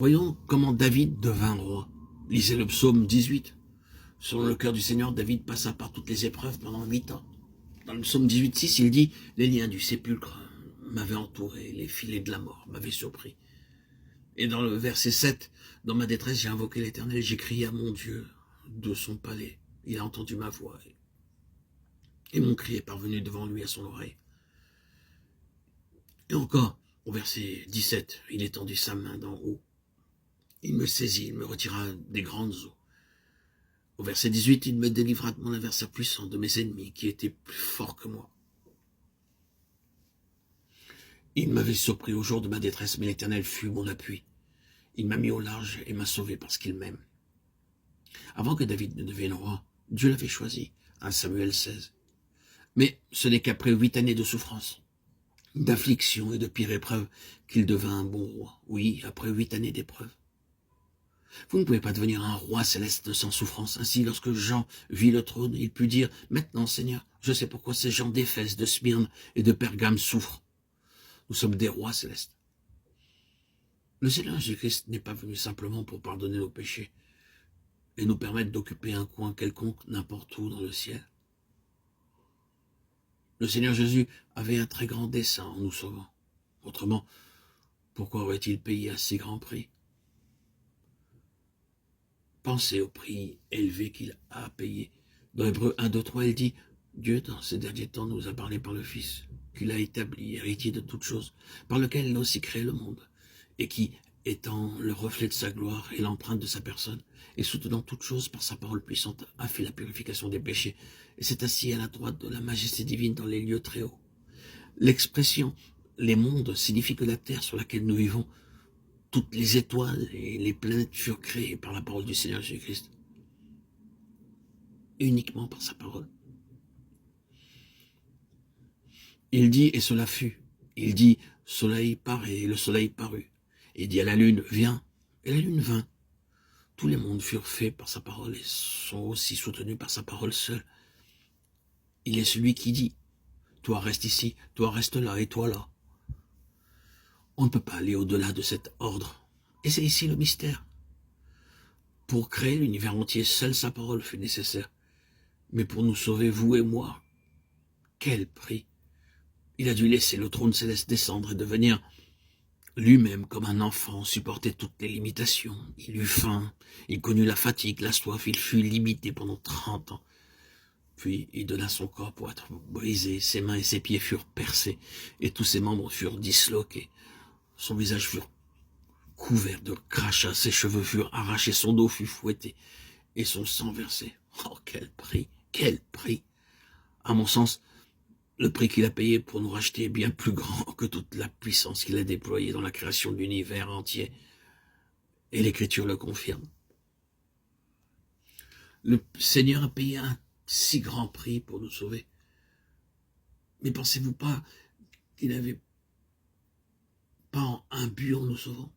Voyons comment David devint roi. Lisez le psaume 18. Selon le cœur du Seigneur, David passa par toutes les épreuves pendant 8 ans. Dans le psaume 18,6, il dit « Les liens du sépulcre m'avaient entouré, les filets de la mort m'avaient surpris. » Et dans le verset 7, « Dans ma détresse, j'ai invoqué l'Éternel, j'ai crié à mon Dieu de son palais. Il a entendu ma voix et mon cri est parvenu devant lui à son oreille. » Et encore, au verset 17, il étendit sa main d'en haut. Il me saisit, il me retira des grandes eaux. Au verset 18, il me délivra de mon adversaire puissant, de mes ennemis qui étaient plus forts que moi. Il m'avait surpris au jour de ma détresse, mais l'Éternel fut mon appui. Il m'a mis au large et m'a sauvé parce qu'il m'aime. Avant que David ne devienne roi, Dieu l'avait choisi, 1 Samuel 16. Mais ce n'est qu'après 8 années de souffrance, d'affliction et de pire épreuve qu'il devint un bon roi. Oui, après 8 années d'épreuve. Vous ne pouvez pas devenir un roi céleste sans souffrance. Ainsi, lorsque Jean vit le trône, il put dire « Maintenant, Seigneur, je sais pourquoi ces gens d'Éphèse, de Smyrne et de Pergame souffrent. Nous sommes des rois célestes. » Le Seigneur Jésus-Christ n'est pas venu simplement pour pardonner nos péchés et nous permettre d'occuper un coin quelconque n'importe où dans le ciel. Le Seigneur Jésus avait un très grand dessein en nous sauvant. Autrement, pourquoi aurait-il payé un si grand prix? Pensez au prix élevé qu'il a payé. Dans Hébreux 1, 2, 3, il dit « Dieu, dans ces derniers temps, nous a parlé par le Fils, qu'il a établi, héritier de toutes choses, par lequel il a aussi créé le monde, et qui, étant le reflet de sa gloire et l'empreinte de sa personne, et soutenant toutes choses par sa parole puissante, a fait la purification des péchés, et s'est assis à la droite de la majesté divine dans les lieux très hauts. » L'expression « les mondes » signifie que la terre sur laquelle nous vivons, toutes les étoiles et les planètes furent créées par la parole du Seigneur Jésus-Christ. Uniquement par sa parole. Il dit, et cela fut. Il dit, soleil paraît, et le soleil parut. Il dit à la lune, viens, et la lune vint. Tous les mondes furent faits par sa parole et sont aussi soutenus par sa parole seule. Il est celui qui dit, toi reste ici, toi reste là, et toi là. On ne peut pas aller au-delà de cet ordre. Et c'est ici le mystère. Pour créer l'univers entier, seule sa parole fut nécessaire. Mais pour nous sauver, vous et moi, quel prix! Il a dû laisser le trône céleste descendre et devenir lui-même comme un enfant, supporter toutes les limitations. Il eut faim, il connut la fatigue, la soif, il fut limité pendant 30 ans. Puis il donna son corps pour être brisé, ses mains et ses pieds furent percés, et tous ses membres furent disloqués. Son visage fut couvert de crachats, ses cheveux furent arrachés, son dos fut fouetté, et son sang versé. Oh, quel prix! Quel prix! À mon sens, le prix qu'il a payé pour nous racheter est bien plus grand que toute la puissance qu'il a déployée dans la création de l'univers entier. Et l'Écriture le confirme. Le Seigneur a payé un si grand prix pour nous sauver. Mais pensez-vous pas qu'il n'avait pas un but en nous sauvant?